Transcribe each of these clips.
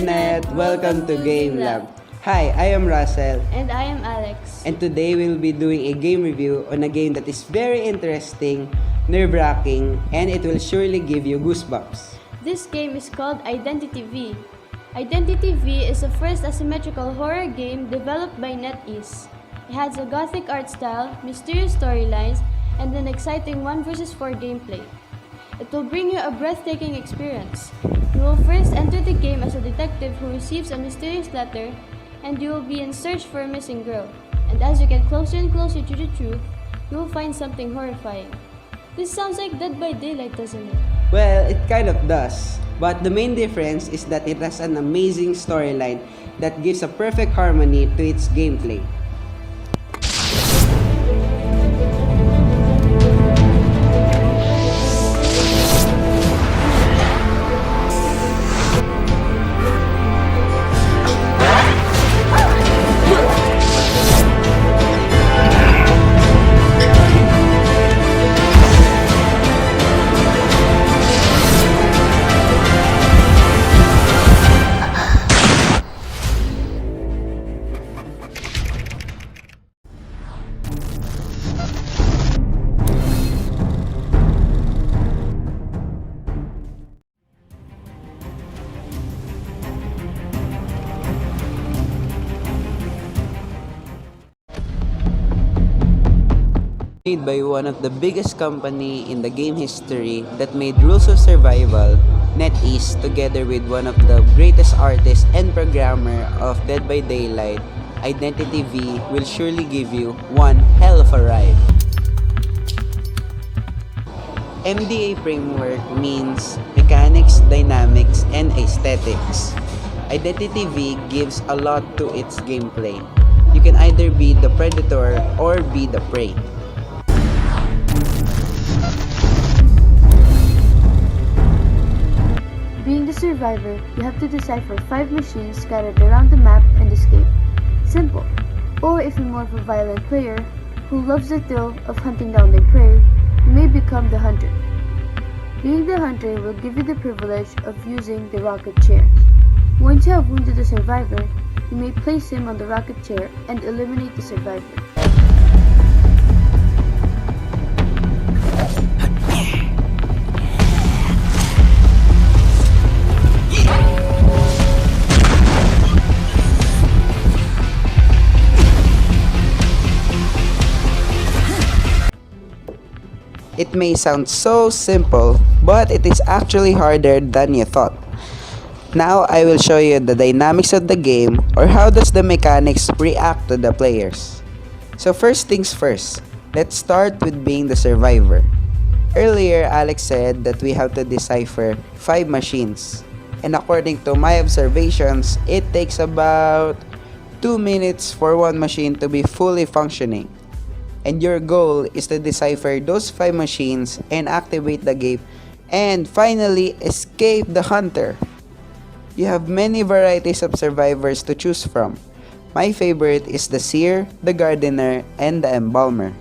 Internet! Welcome to Game Lab. Hi, I am Russel. And I am Alex. And today we'll be doing a game review on a game that is very interesting, nerve-wracking, and it will surely give you goosebumps. This game is called Identity V. Identity V is the first asymmetrical horror game developed by NetEase. It has a gothic art style, mysterious storylines, and an exciting 1 versus 4 gameplay. It will bring you a breathtaking experience. You will first enter the game as a detective who receives a mysterious letter, and you will be in search for a missing girl. And as you get closer and closer to the truth, you will find something horrifying. This sounds like Dead by Daylight, doesn't it? Well, it kind of does. But the main difference is that it has an amazing storyline that gives a perfect harmony to its gameplay. Made by one of the biggest company in the game history that made rules of survival, NetEase, together with one of the greatest artists and programmer of Dead by Daylight, Identity V will surely give you one hell of a ride. MDA framework means mechanics, dynamics, and aesthetics. Identity V gives a lot to its gameplay. You can either be the predator or be the prey. Being the survivor, you have to decipher 5 machines scattered around the map and escape. Simple. Or if you're more of a violent player who loves the thrill of hunting down their prey, you may become the hunter. Being the hunter will give you the privilege of using the rocket chair. Once you have wounded the survivor, you may place him on the rocket chair and eliminate the survivor. It may sound so simple, but it is actually harder than you thought. Now I will show you the dynamics of the game, or how does the mechanics react to the players. So first things first, let's start with being the survivor. Earlier, Alex said that we have to decipher 5 machines. And according to my observations, it takes about 2 minutes for one machine to be fully functioning. And your goal is to decipher those 5 machines and activate the gate and finally escape the hunter. You have many varieties of survivors to choose from. My favorite is the seer, the gardener, and the embalmer.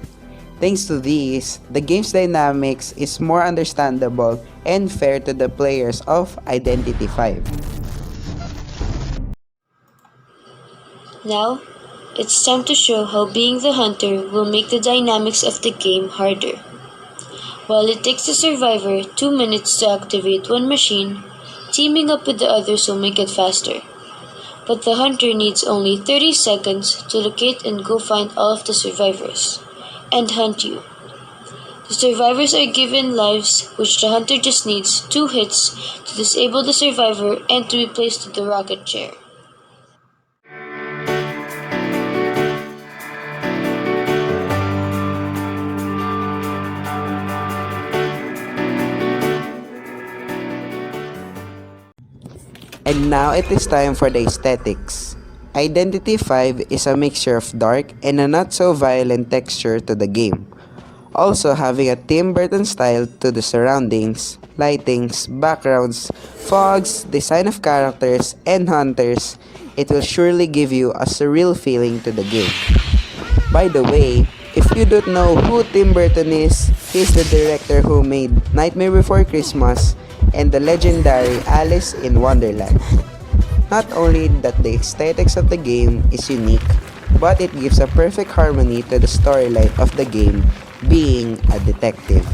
Thanks to these, the game's dynamics is more understandable and fair to the players of Identity 5. Now, it's time to show how being the hunter will make the dynamics of the game harder. While it takes the survivor 2 minutes to activate one machine, teaming up with the others will make it faster. But the hunter needs only 30 seconds to locate and go find all of the survivors, and hunt you. The survivors are given lives, which the hunter just needs 2 hits to disable the survivor and to be placed to the rocket chair. And now it is time for the aesthetics. Identity 5 is a mixture of dark and a not so violent texture to the game. Also having a Tim Burton style to the surroundings, lightings, backgrounds, fogs, design of characters, and hunters, it will surely give you a surreal feeling to the game. By the way, if you don't know who Tim Burton is, he's the director who made Nightmare Before Christmas and the legendary Alice in Wonderland. Not only that the aesthetics of the game is unique, but it gives a perfect harmony to the storyline of the game, being a detective.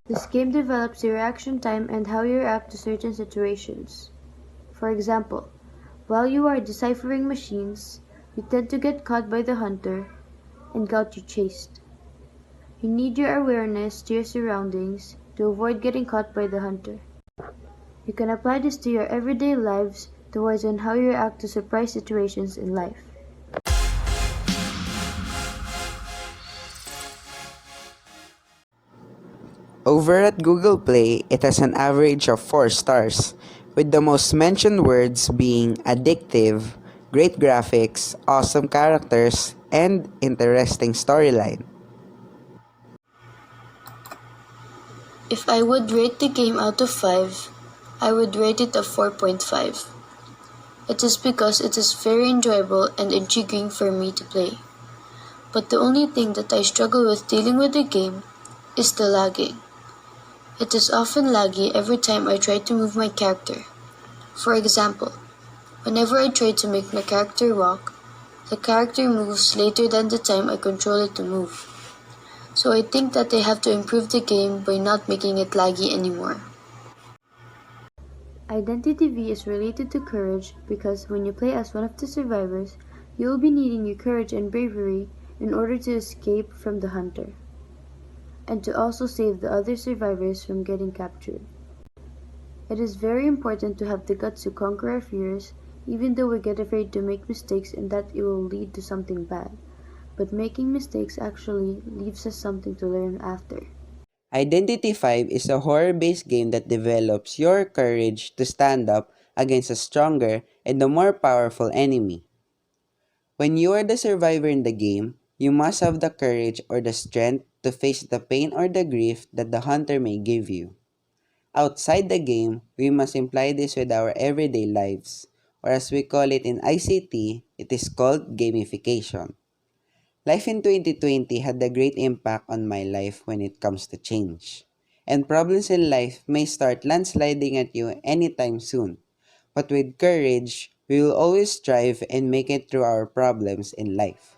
This game develops your reaction time and how you react to certain situations. For example, while you are deciphering machines, you tend to get caught by the hunter and got you chased. You need your awareness to your surroundings to avoid getting caught by the hunter. You can apply this to your everyday lives towards on how you react to surprise situations in life. Over at Google Play, it has an average of 4 stars, with the most mentioned words being addictive, great graphics, awesome characters, and interesting storyline. If I would rate the game out of 5, I would rate it a 4.5. It is because it is very enjoyable and intriguing for me to play. But the only thing that I struggle with dealing with the game is the lagging. It is often laggy every time I try to move my character. For example, whenever I try to make my character walk, the character moves later than the time I control it to move. So I think that they have to improve the game by not making it laggy anymore. Identity V is related to courage because when you play as one of the survivors, you will be needing your courage and bravery in order to escape from the hunter, and to also save the other survivors from getting captured. It is very important to have the guts to conquer our fears, even though we get afraid to make mistakes and that it will lead to something bad. But making mistakes actually leaves us something to learn after. Identity 5 is a horror-based game that develops your courage to stand up against a stronger and a more powerful enemy. When you are the survivor in the game, you must have the courage or the strength to face the pain or the grief that the hunter may give you. Outside the game, we must imply this with our everyday lives, or as we call it in ICT, it is called gamification. Life in 2020 had a great impact on my life when it comes to change. And problems in life may start landsliding at you anytime soon. But with courage, we will always strive and make it through our problems in life.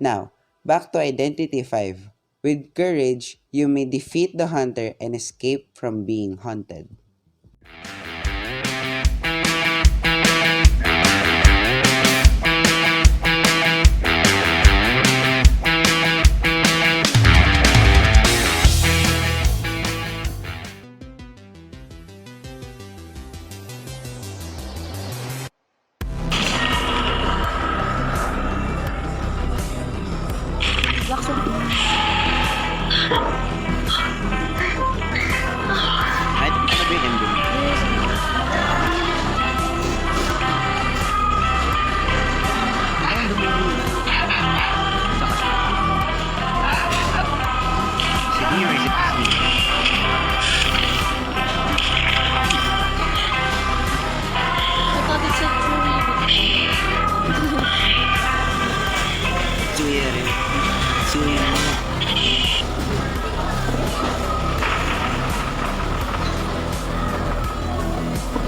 Now, back to Identity 5. With courage, you may defeat the hunter and escape from being hunted. Ano ba yung ending? Si Diwa, is it I thought it said Suya rin. Suya mo.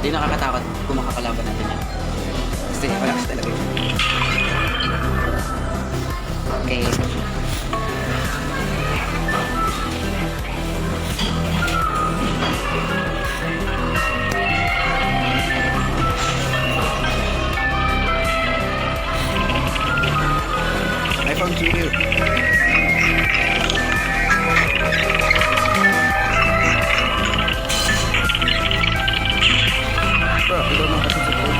Hindi nakakatakot kung makakalaban natin yan. Kasi wala kasi talaga yun. Okay. I found you. Bro, ikaw naman kasi sa phone.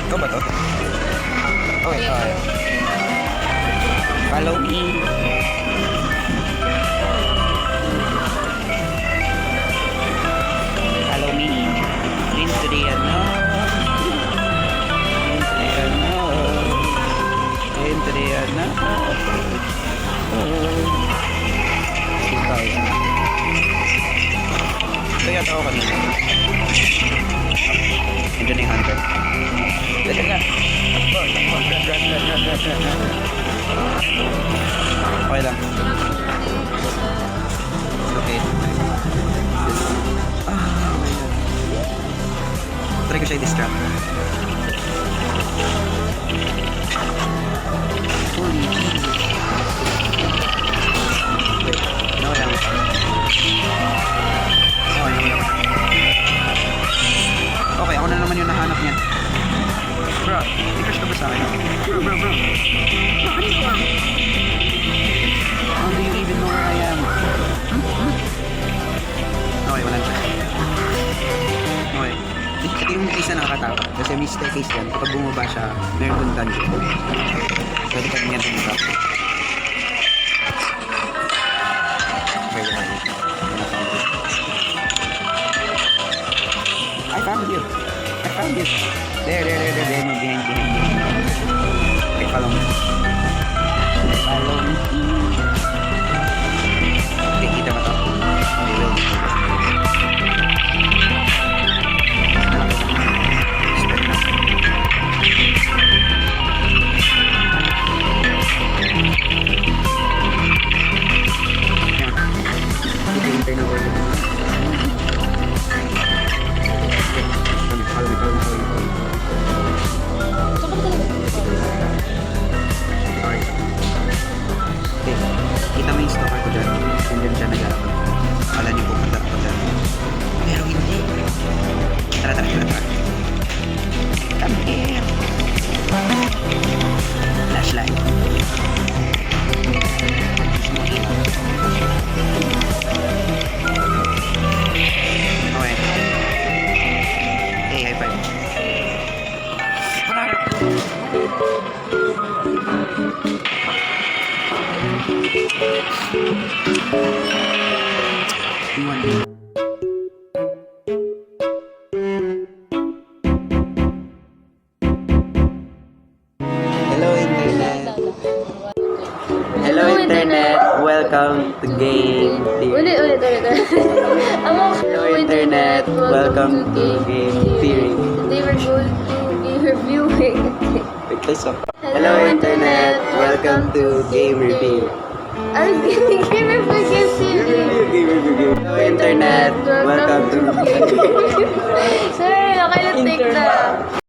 Ikaw ba to? Okay, okay. Follow me. Follow me. Into the unknown. Into the unknown. Into the unknown. Ikaw yan. Ito yata ako kanina. Ito na yung hunter. Dali nga. Okay lang. Okay. Ah, my God. Try ko siya i-distract. Holy Jesus. Wait. No, lang. Okay, ako na naman yung nahanap niya. Bro, i-crush ka ba sa akin? Bro. How do you even know where I am? Okay, wala siya. Okay. Ito yung isa na nakakatakot. Kasi may staircase yan. Kapag bumaba siya, meron dun dungeon. Pwede ka din yan bumaba. Okay, wala. I found you. There. Behind. Okay, follow me. Okay, kita ba ito? Okay, wait. Ito yung internal order. Follow me. Okay. Kita mo yung stalker ko dyan. Nandun siya nag-aabang. Akala niyo pupunta ako dyan. Pero hindi. Tara. Come here. Flashlight. Okay. Hey, high five. Hello internet, welcome to game theory. Ulit. Hello internet, welcome to game theory. Today we're going to game reviewing. Hello internet, welcome to game review. Game review. Hello internet, welcome to Sorry, okay na take na.